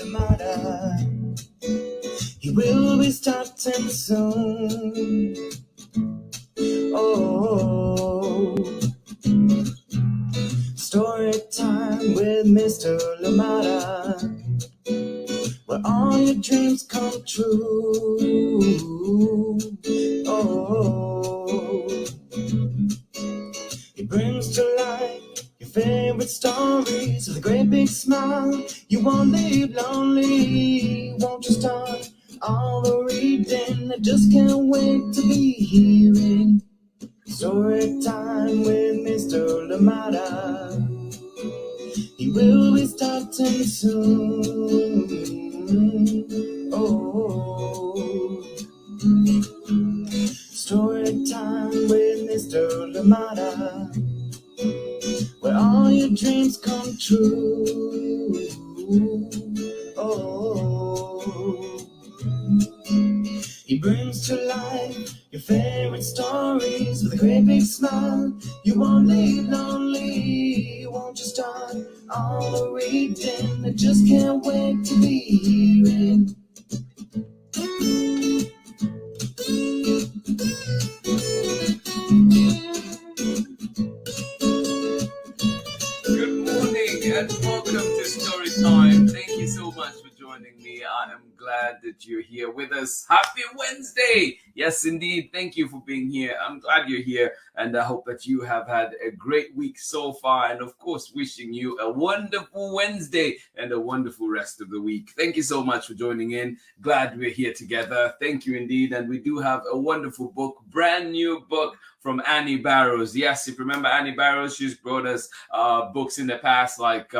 Lamada. He will be starting soon. Oh, story time with Mr. Lamada, where all your dreams come true. Oh, he brings to life your favorite stories with a great big smile. You won't live lonely, won't you start all the reading? I just can't wait to be hearing story time with Mr. Lamada. He will be starting soon. Oh, story time with Mr. Lamada, where all your dreams come true. Oh, he brings to life your favorite stories with a great big smile. You won't leave lonely, won't you start all the reading? I just can't wait to be hearing. Good morning and welcome to Story Time. Thank you so much for joining me. I am glad that you're here with us. Happy Wednesday! Yes, indeed. Thank you for being here. I'm glad you're here, and I hope that you have had a great week so far. And of course, wishing you a wonderful Wednesday and a wonderful rest of the week. Thank you so much for joining in. Glad we're here together. Thank you indeed. And we do have a wonderful book, brand new book from Annie Barrows. Yes, if you remember Annie Barrows, she's brought us books in the past like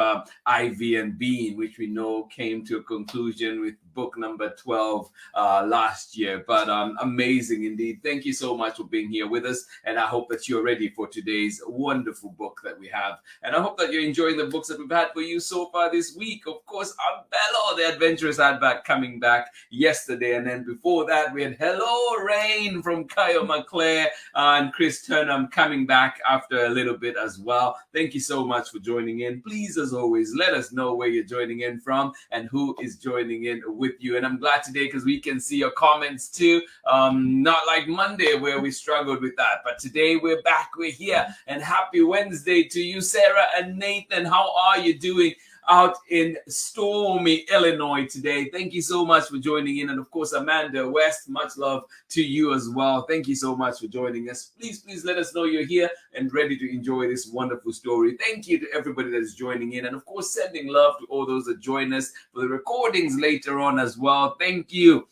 Ivy and Bean, which we know came to a conclusion with book number 12 last year. But amazing indeed. Thank you so much for being here with us. And I hope that you're ready for today's wonderful book that we have. And I hope that you're enjoying the books that we've had for you so far this week. Of course, Bello, the Adventurous Hardback, coming back yesterday. And then before that, we had Hello Rain from Kyle McClare and Chris Turnham coming back after a little bit as well. Thank you so much for joining in. Please, as always, let us know where you're joining in from and who is joining in with you. And I'm glad today because we can see your comments too. Not like Monday where we struggled with that, but today we're back, we're here. And happy Wednesday to you, Sarah and Nathan. How are you doing out in stormy Illinois today? Thank you so much for joining in. And of course, Amanda West, much love to you as well. Thank you so much for joining us. Please let us know you're here and ready to enjoy this wonderful story. Thank you to everybody that is joining in. And of course, sending love to all those that join us for the recordings later on as well. Thank you.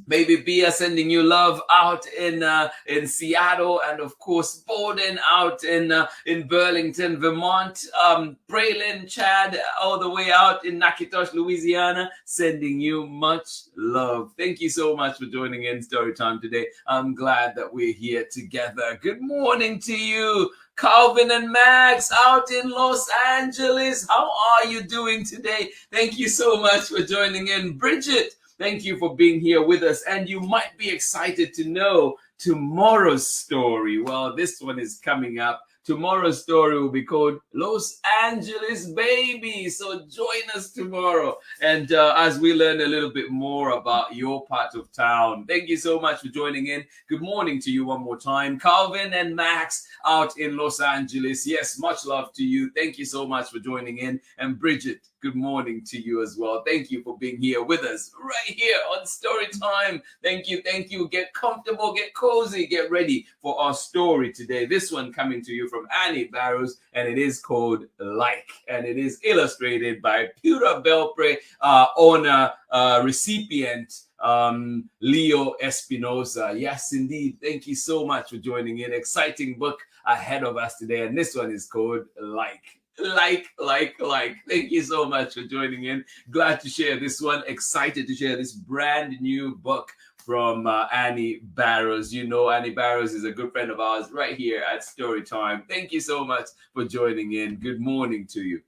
Baby Bia sending you love out in Seattle, and of course Borden out in Burlington, Vermont. Braylon Chad all the way out in Natchitoches, Louisiana, sending you much love. Thank you so much for joining in Story Time today. I'm glad that we're here together. Good morning to you, Calvin and Max out in Los Angeles. How are you doing today? Thank you so much for joining in. Bridget, thank you for being here with us. And you might be excited to know tomorrow's story. Well, this one is coming up. Tomorrow's story will be called Los Angeles Baby. So join us tomorrow. And as we learn a little bit more about your part of town. Thank you so much for joining in. Good morning to you one more time. Calvin and Max out in Los Angeles. Yes, much love to you. Thank you so much for joining in. And Bridget, good morning to you as well. Thank you for being here with us right here on Story Time. Thank you. Thank you. Get comfortable, get cozy, get ready for our story today. This one coming to you from Annie Barrows, and it is called Like, and it is illustrated by Pura Belpre, owner, recipient, Leo Espinosa. Yes, indeed. Thank you so much for joining in. Exciting book ahead of us today, and this one is called Like. Like. Thank you so much for joining in. Glad to share this one. Excited to share this brand new book from Annie Barrows. You know, Annie Barrows is a good friend of ours right here at Storytime. Thank you so much for joining in. Good morning to you.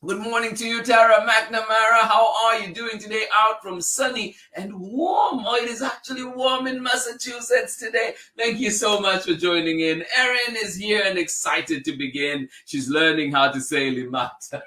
Good morning to you, Tara McNamara. How are you doing today? Out from sunny and warm. Oh, it is actually warm in Massachusetts today. Thank you so much for joining in. Erin is here and excited to begin. She's learning how to say limat.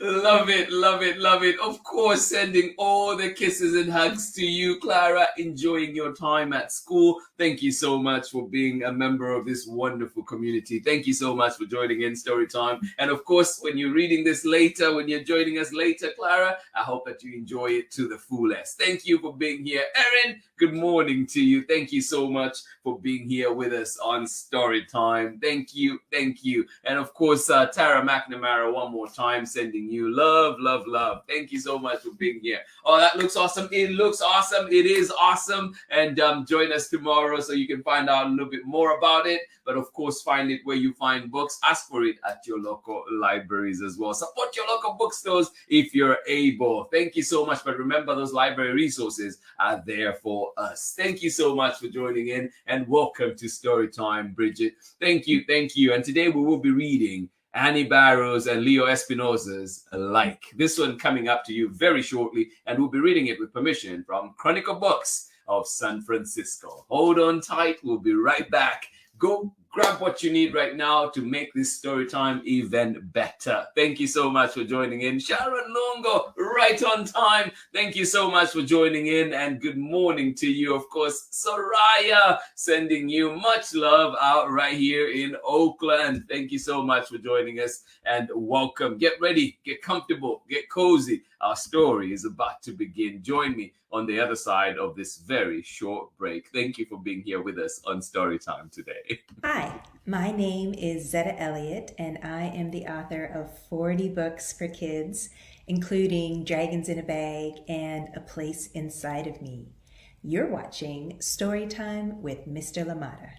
Love it, love it, love it. Of course, sending all the kisses and hugs to you, Clara, enjoying your time at school. Thank you so much for being a member of this wonderful community. Thank you so much for joining in Storytime. And of course, when you're reading this later, when you're joining us later, Clara, I hope that you enjoy it to the fullest. Thank you for being here. Erin, good morning to you. Thank you so much for being here with us on Storytime. Thank you, thank you. And of course, Tara McNamara, one more time, sending you love, love, love. Thank you so much for being here. Oh, that looks awesome. It looks awesome. It is awesome. And join us tomorrow so you can find out a little bit more about it. But of course, find it where you find books. Ask for it at your local libraries as well. Support your local bookstores if you're able. Thank you so much. But remember, those library resources are there for us. Thank you so much for joining in, and welcome to Storytime, Bridget. Thank you, thank you. And today we will be reading Annie Barrows and Leo Espinosa's Like. This one coming up to you very shortly, and we'll be reading it with permission from Chronicle Books of San Francisco. Hold on tight. We'll be right back. Go grab what you need right now to make this story time even better. Thank you so much for joining in. Sharon Longo, right on time. Thank you so much for joining in, and good morning to you. Of course, Soraya, sending you much love out right here in Oakland. Thank you so much for joining us, and welcome. Get ready, get comfortable, get cozy. Our story is about to begin. Join me on the other side of this very short break. Thank you for being here with us on Storytime today. Hi, my name is Zetta Elliott, and I am the author of 40 books for kids, including Dragons in a Bag and A Place Inside of Me. You're watching Storytime with Mr. LaMotta.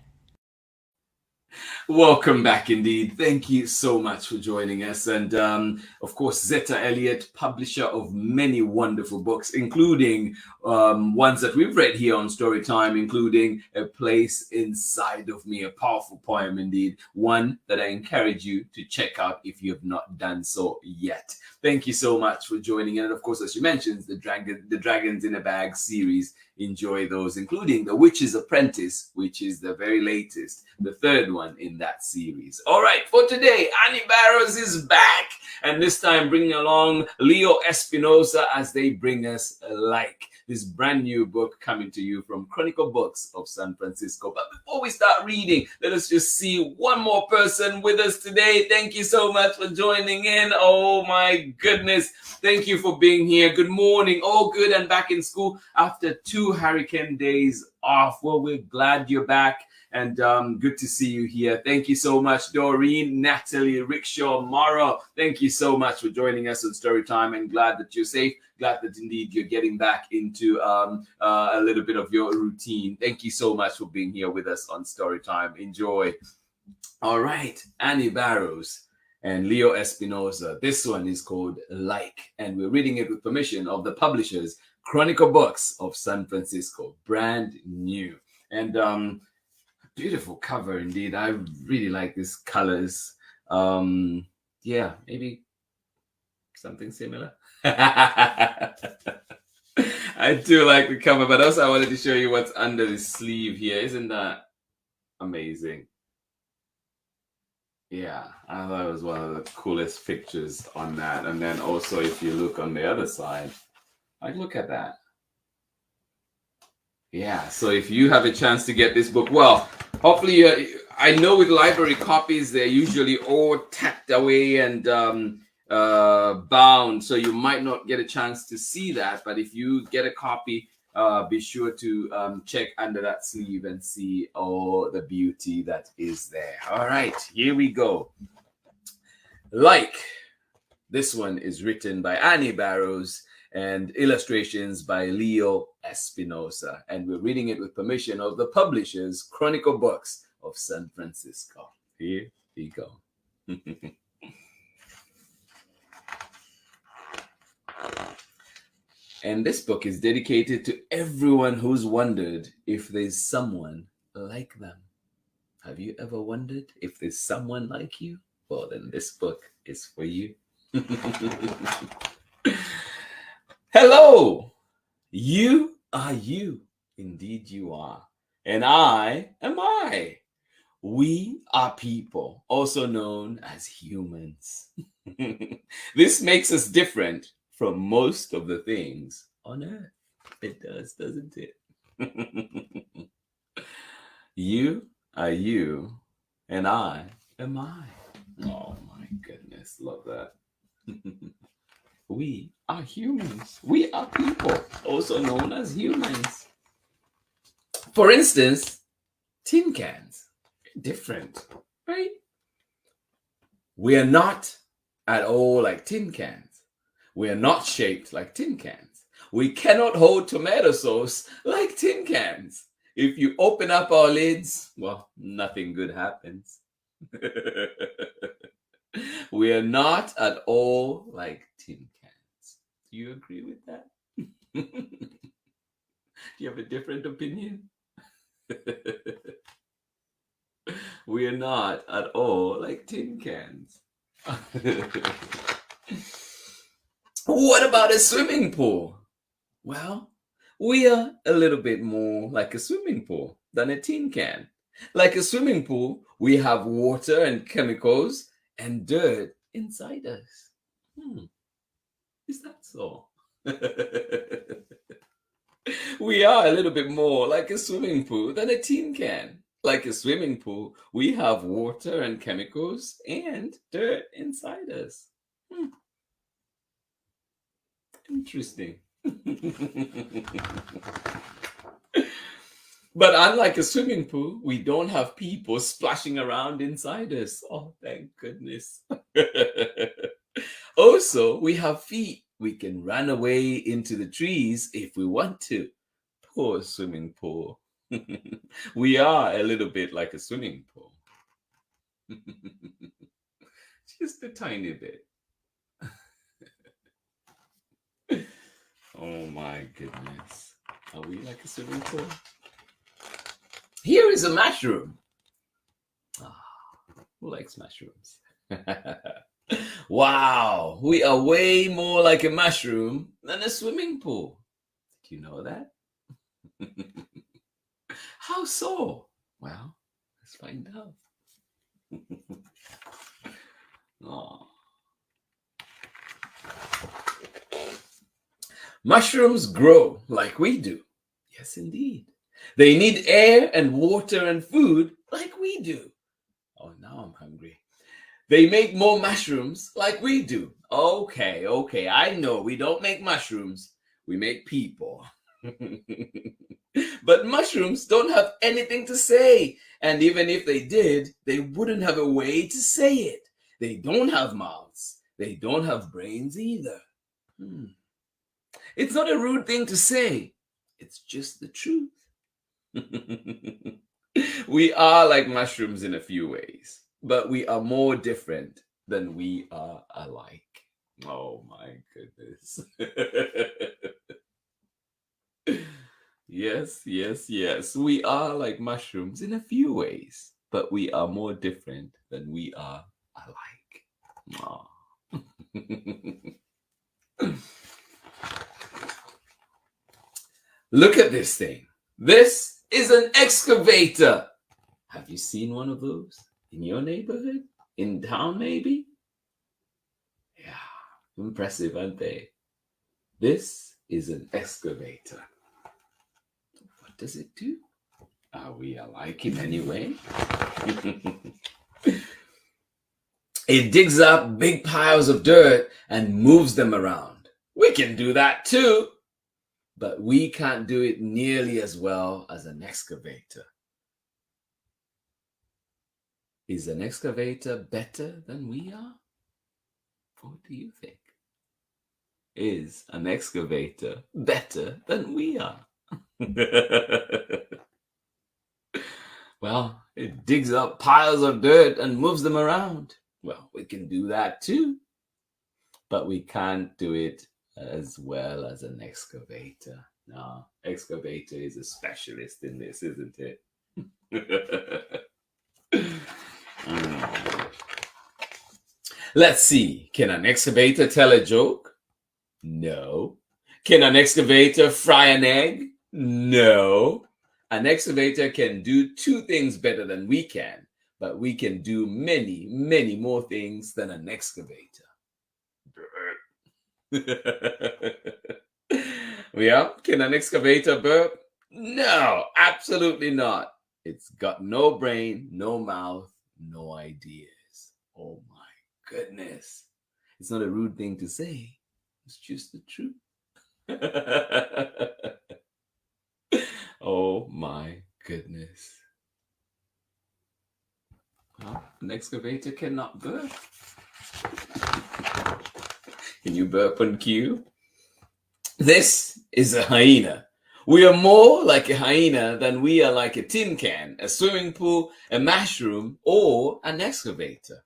Welcome back indeed. Thank you so much for joining us. And of course, Zetta Elliott, publisher of many wonderful books, including ones that we've read here on Storytime, including A Place Inside of Me, a powerful poem indeed, one that I encourage you to check out if you have not done so yet. Thank you so much for joining in. And of course, as you mentioned, the Dragons in a Bag series. Enjoy those, including The Witch's Apprentice, which is the very latest, the third one in that series. All right, for today, Annie Barrows is back, and this time bringing along Leo Espinosa as they bring us Like, this brand new book coming to you from Chronicle Books of San Francisco. But before we start reading, let us just see one more person with us today. Thank you so much for joining in. Oh my goodness. Thank you for being here. Good morning. All good and back in school after 2 hurricane days off. Well, we're glad you're back, and good to see you here. Thank you so much, Doreen, Natalie, Rickshaw, Mara. Thank you so much for joining us on Storytime, and glad that you're safe. Glad that indeed you're getting back into a little bit of your routine. Thank you so much for being here with us on Storytime. Enjoy. All right, Annie Barrows and Leo Espinosa. This one is called Like, and we're reading it with permission of the publishers, Chronicle Books of San Francisco, brand new. And beautiful cover indeed. I really like these colors. Yeah, maybe something similar. I do like the cover, but also I wanted to show you what's under the sleeve here. Isn't that amazing? Yeah, I thought it was one of the coolest pictures on that. And then also, if you look on the other side, like, look at that. Yeah, so if you have a chance to get this book, well, hopefully, I know with library copies, they're usually all tacked away and bound, so you might not get a chance to see that. But if you get a copy, be sure to check under that sleeve and see all the beauty that is there. All right, here we go. Like, this one is written by Annie Barrows and illustrations by Leo Espinosa. And we're reading it with permission of the publishers, Chronicle Books of San Francisco. Here we go. And this book is dedicated to everyone who's wondered if there's someone like them. Have you ever wondered if there's someone like you? Well, then this book is for you. Hello! You are you. Indeed you are. And I am I. We are people, also known as humans. This makes us different from most of the things on earth. It does, doesn't it? You are you, and I am I. Oh my goodness, love that. We are humans. We are people, also known as humans. For instance, tin cans. Different, right? We are not at all like tin cans. We are not shaped like tin cans. We cannot hold tomato sauce like tin cans. If you open up our lids, well, nothing good happens. We are not at all like tin cans. Do you agree with that? Do you have a different opinion? We are not at all like tin cans. What about a swimming pool? Well, we are a little bit more like a swimming pool than a tin can. Like a swimming pool, we have water and chemicals and dirt inside us. Is that so? We are a little bit more like a swimming pool than a tin can. Like a swimming pool, we have water and chemicals and dirt inside us. Interesting. But unlike a swimming pool, we don't have people splashing around inside us. Oh, thank goodness. Also, we have feet. We can run away into the trees if we want to. Poor swimming pool. We are a little bit like a swimming pool. Just a tiny bit. Oh my goodness. Are we like a swimming pool? Here is a mushroom. Who likes mushrooms? Wow, we are way more like a mushroom than a swimming pool. Did you know that? How so? Well, let's find out. Oh. Mushrooms grow like we do. Yes, indeed. They need air and water and food like we do. Oh, now I'm hungry. They make more mushrooms like we do. Okay, I know we don't make mushrooms. We make people. But mushrooms don't have anything to say. And even if they did, they wouldn't have a way to say it. They don't have mouths. They don't have brains either. It's not a rude thing to say. It's just the truth. We are like mushrooms in a few ways, but we are more different than we are alike. Oh my goodness. Yes. We are like mushrooms in a few ways, but we are more different than we are alike. Oh. Look at this thing. This is an excavator. Have you seen one of those in your neighborhood? In town, maybe? Yeah, impressive, aren't they? This is an excavator. What does it do? Are we alike in any way? It digs up big piles of dirt and moves them around. We can do that too, but we can't do it nearly as well as an excavator. Is an excavator better than we are? What do you think? Is an excavator better than we are? Well, it digs up piles of dirt and moves them around. Well, we can do that too, but we can't do it as well as an excavator. No, excavator is a specialist in this, isn't it? Let's see. Can an excavator tell a joke? No. Can an excavator fry an egg? No. An excavator can do two things better than we can, but we can do many more things than an excavator. Yeah, can an excavator burp? No, absolutely not. It's got no brain, no mouth, no ideas. Oh my goodness. It's not a rude thing to say. It's just the truth. Oh my goodness. Well, an excavator cannot burp. Can you burp on cue? This is a hyena. We are more like a hyena than we are like a tin can, a swimming pool, a mushroom, or an excavator.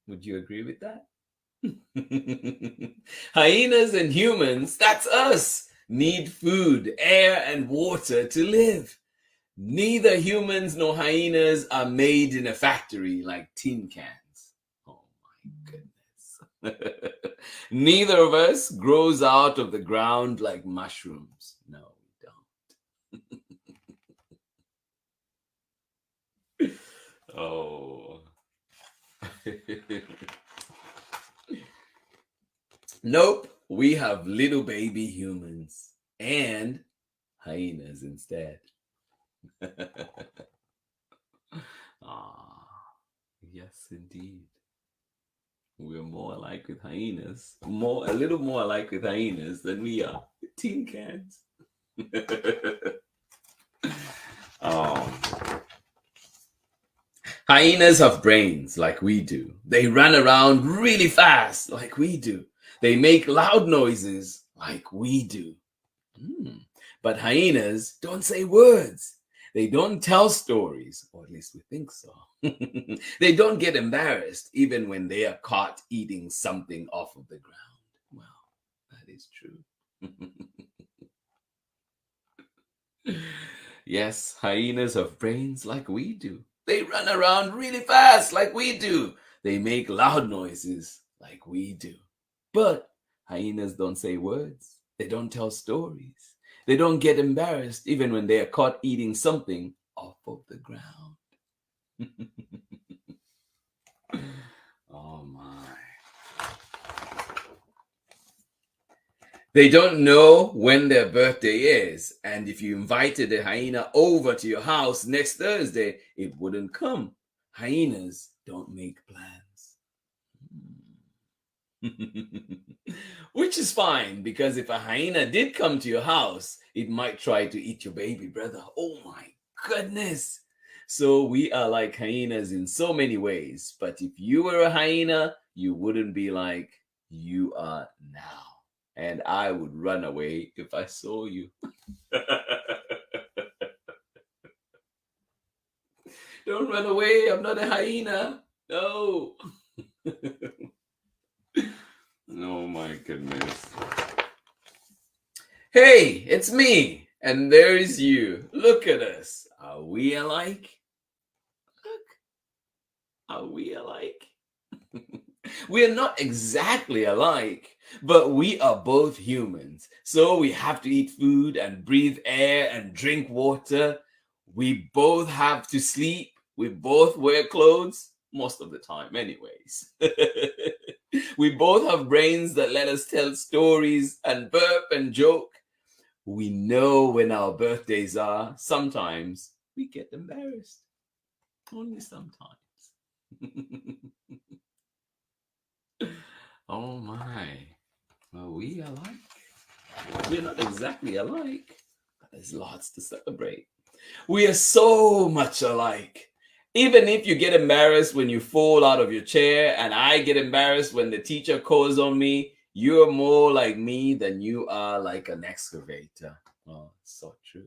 Would you agree with that? Hyenas and humans, that's us, need food, air, and water to live. Neither humans nor hyenas are made in a factory like tin cans. Oh my goodness. Neither of us grows out of the ground like mushrooms. No, we don't. Oh. Nope, we have little baby humans and hyenas instead. Ah, yes, indeed. We're more alike with hyenas, a little more alike with hyenas than we are with tin cans. Oh. Hyenas have brains like we do. They run around really fast like we do. They make loud noises like we do. But hyenas don't say words. They don't tell stories, or at least we think so. They don't get embarrassed even when they are caught eating something off of the ground. Well, that is true. Yes, hyenas have brains like we do. They run around really fast like we do. They make loud noises like we do. But hyenas don't say words. They don't tell stories. They don't get embarrassed even when they are caught eating something off of the ground. Oh my. They don't know when their birthday is, and if you invited a hyena over to your house next Thursday, it wouldn't come. Hyenas don't make plans. Which is fine, because if a hyena did come to your house, it might try to eat your baby brother. Oh my goodness. So we are like hyenas in so many ways, but if you were a hyena, you wouldn't be like you are now. And I would run away if I saw you. Don't run away. I'm not a hyena. No. Oh my goodness. Hey, it's me. And there's you. Look at us. Are we alike? Look. Are we alike? We are not exactly alike, but we are both humans. So we have to eat food and breathe air and drink water. We both have to sleep. We both wear clothes, most of the time, anyways. We both have brains that let us tell stories and burp and joke. We know when our birthdays are. Sometimes we get embarrassed. Only sometimes. Oh my. Well, we alike. We're not exactly alike, but there's lots to celebrate. We are so much alike. Even if you get embarrassed when you fall out of your chair, and I get embarrassed when the teacher calls on me, you're more like me than you are like an excavator. Oh, so true.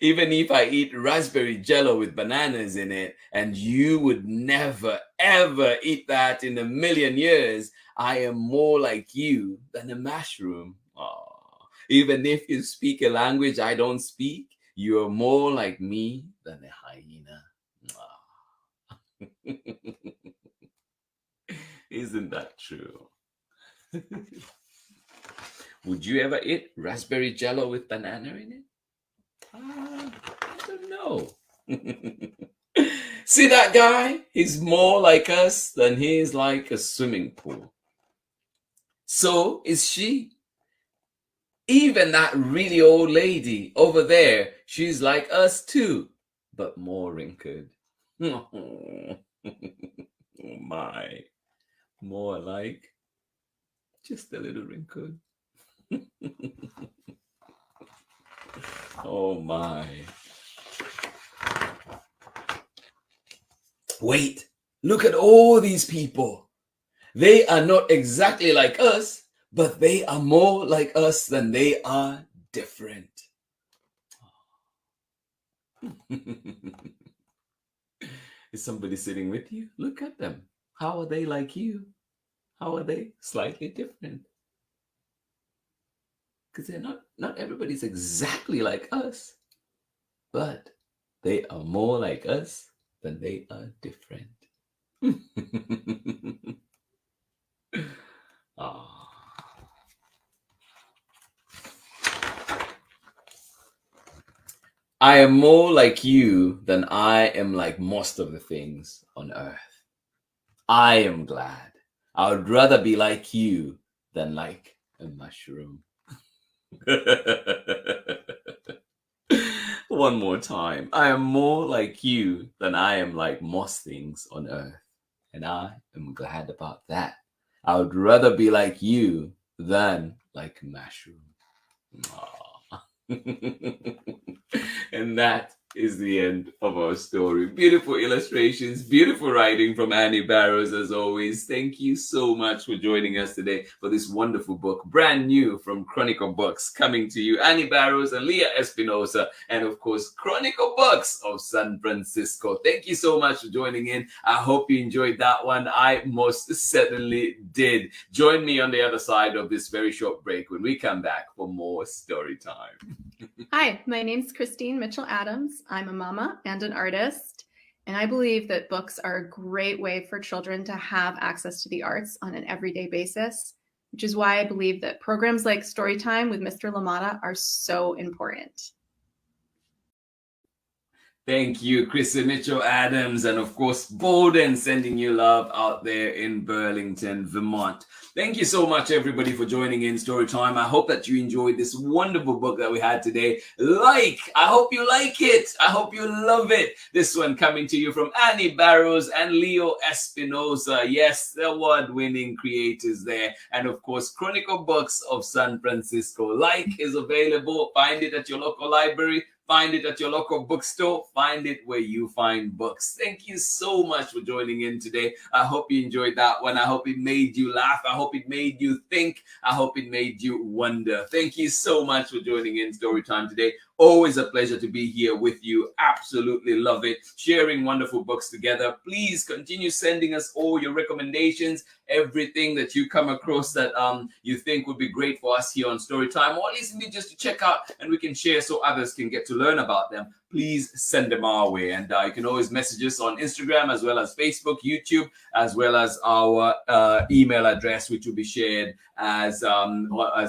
Even if I eat raspberry jello with bananas in it, and you would never, ever eat that in a million years, I am more like you than a mushroom. Oh. Even if you speak a language I don't speak, you are more like me than a hyena. Oh. Isn't that true? Would you ever eat raspberry jello with banana in it? I don't know. See that guy? He's more like us than he's like a swimming pool. So is she. Even that really old lady over there, she's like us too, but more wrinkled. Oh my, more like just a little wrinkled. Oh my. Wait, look at all these people. They are not exactly like us, but they are more like us than they are different. Is somebody sitting with you? Look at them. How are they like you? How are they slightly different? Because they're not everybody's exactly like us, but they are more like us than they are different. Ah. I am more like you than I am like most of the things on earth. I am glad. I would rather be like you than like a mushroom. One more time. I am more like you than I am like most things on earth. And I am glad about that. I would rather be like you than like a mushroom. And that is the end of our story. Beautiful illustrations, beautiful writing from Annie Barrows as always. Thank you so much for joining us today for this wonderful book, brand new from Chronicle Books, coming to you. Annie Barrows and Leo Espinosa, and of course, Chronicle Books of San Francisco. Thank you so much for joining in. I hope you enjoyed that one. I most certainly did. Join me on the other side of this very short break when we come back for more story time. Hi, my name's Christine Mitchell-Adams. I'm a mama and an artist, and I believe that books are a great way for children to have access to the arts on an everyday basis, which is why I believe that programs like Storytime with Mr. LaMotta are so important. Thank you, Chrissy Mitchell-Adams, and of course, Bolden, sending you love out there in Burlington, Vermont. Thank you so much, everybody, for joining in Storytime. I hope that you enjoyed this wonderful book that we had today. I hope you like it. I hope you love it. This one coming to you from Annie Barrows and Leo Espinosa. Yes, the award-winning creators there. And of course, Chronicle Books of San Francisco. Is available. Find it at your local library. Find it at your local bookstore. Find it where you find books. Thank you so much for joining in today. I hope you enjoyed that one. I hope it made you laugh. I hope it made you think. I hope it made you wonder. Thank you so much for joining in Storytime today. Always a pleasure to be here with you. Absolutely love it. Sharing wonderful books together. Please continue sending us all your recommendations, everything that you come across that you think would be great for us here on Storytime, or at least just to check out and we can share so others can get to learn about them. Please send them our way. And you can always message us on Instagram as well as Facebook, YouTube, as well as our email address, which will be shared as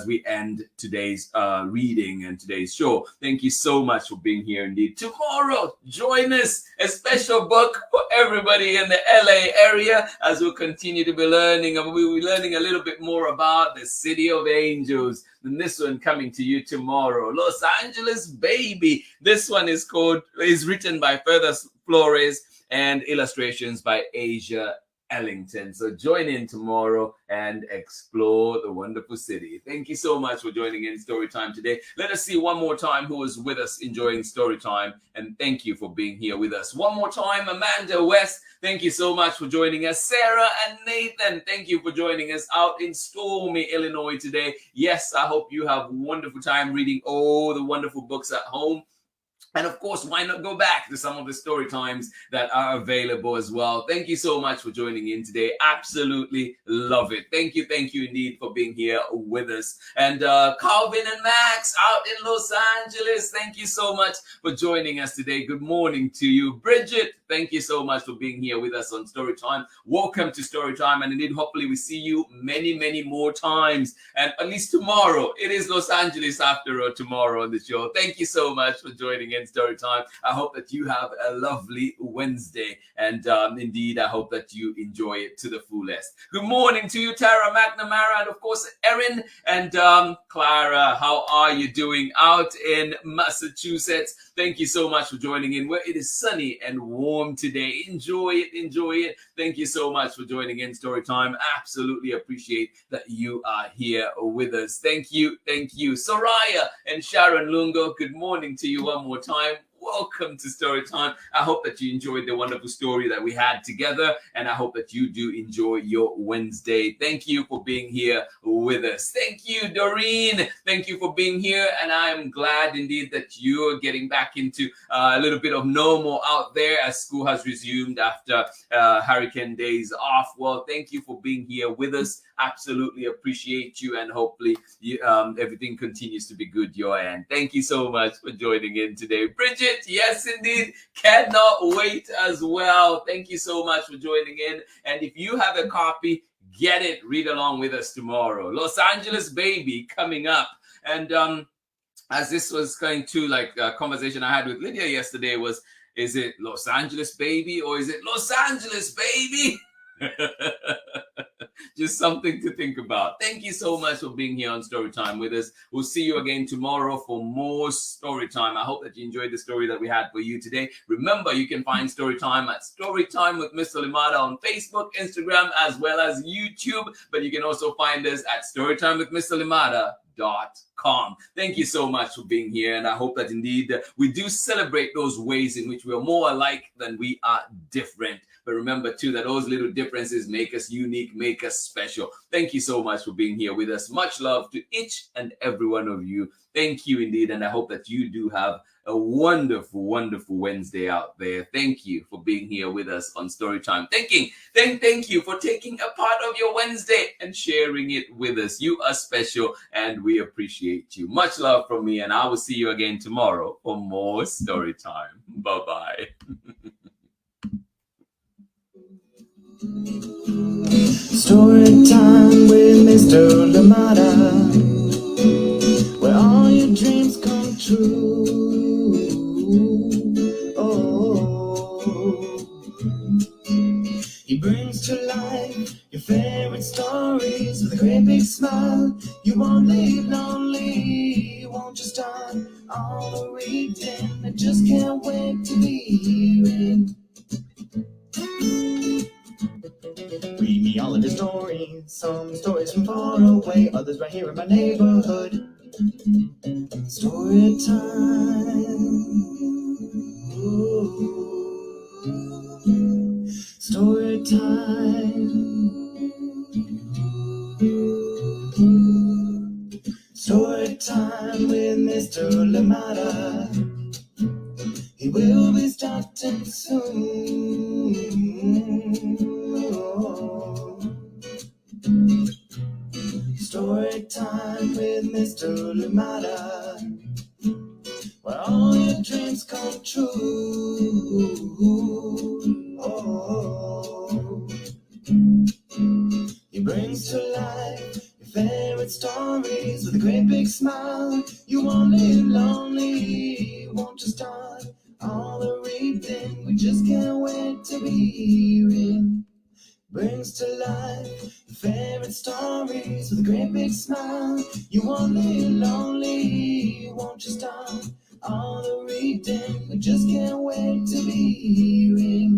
we end today's reading and today's show. Thank you so much for being here indeed. Tomorrow, join us, a special book for everybody in the LA area as we'll continue to be learning, and we'll be learning a little bit more about the City of Angels. And this one coming to you tomorrow, Los Angeles Baby. This one is written by Further Flores and illustrations by Asia Ellington. So join in tomorrow and explore the wonderful city. Thank you so much for joining in Storytime today. Let us see one more time who was with us enjoying Storytime, and thank you for being here with us. One more time, Amanda West, thank you so much for joining us. Sarah and Nathan, thank you for joining us out in stormy Illinois today. Yes, I hope you have a wonderful time reading all the wonderful books at home. And of course, why not go back to some of the story times that are available as well. Thank you so much for joining in today. Absolutely love it. Thank you indeed for being here with us. And Calvin and Max out in Los Angeles, thank you so much for joining us today. Good morning to you. Bridget, thank you so much for being here with us on Storytime. Welcome to Storytime, and indeed, hopefully we see you many more times. And at least tomorrow, it is Los Angeles after all tomorrow on the show. Thank you so much for joining in Storytime. I hope that you have a lovely Wednesday, and indeed, I hope that you enjoy it to the fullest. Good morning to you, Tara, McNamara, and of course, Erin and Clara. How are you doing out in Massachusetts? Thank you so much for joining in where it is sunny and warm today. Enjoy it, enjoy it. Thank you so much for joining in Storytime. Absolutely appreciate that you are here with us. Thank you, thank you. Soraya and Sharon Lungo, good morning to you one more time. Welcome to Storytime. I hope that you enjoyed the wonderful story that we had together, and I hope that you do enjoy your Wednesday. Thank you for being here with us. Thank you, Doreen. Thank you for being here, and I am glad indeed that you're getting back into a little bit of normal out there as school has resumed after hurricane days off. Well, thank you for being here with us. Absolutely appreciate you, and hopefully everything continues to be good your end. Thank you so much for joining in today. Bridget, yes indeed, cannot wait as well. Thank you so much for joining in, and if you have a copy, get it, read along with us tomorrow. Los Angeles Baby coming up, and as this was going to, like a conversation I had with Lydia yesterday was, is it Los Angeles Baby or is it Los Angeles Baby? Just something to think about. Thank you so much for being here on Storytime with us. We'll see you again tomorrow for more Storytime. I hope that you enjoyed the story that we had for you today. Remember, you can find Storytime at Storytime with Mr. Limada on Facebook, Instagram, as well as YouTube. But you can also find us at storytimewithmrlimada.com. Thank you so much for being here, and I hope that indeed we do celebrate those ways in which we are more alike than we are different. But remember too that those little differences make us unique, make us special. Thank you so much for being here with us. Much love to each and every one of you. Thank you indeed, and I hope that you do have a wonderful, wonderful Wednesday out there. Thank you for being here with us on Storytime. Thank you for taking a part of your Wednesday and sharing it with us. You are special, and we appreciate you. Much love from me, and I will see you again tomorrow for more Storytime. Bye-bye. Storytime with Mr. Limada, where all your dreams come true. Oh, he brings to life your favorite stories with a great big smile. You won't live lonely, won't you start all the reading? I just can't wait to be hearing. Read me all of his stories, some stories from far away, others right here in my neighborhood. Story time. Ooh. Story time. Story time with Mr. Limada. He will be starting soon. Story time with Mr. Limada, where all your dreams come true. Oh, he brings to life your favorite stories with a great big smile. You won't live lonely, won't you start all the reading? We just can't wait to be hearing. Brings to life your favorite stories with a great big smile. You won't live lonely, won't you start all the reading? We just can't wait to be hearing.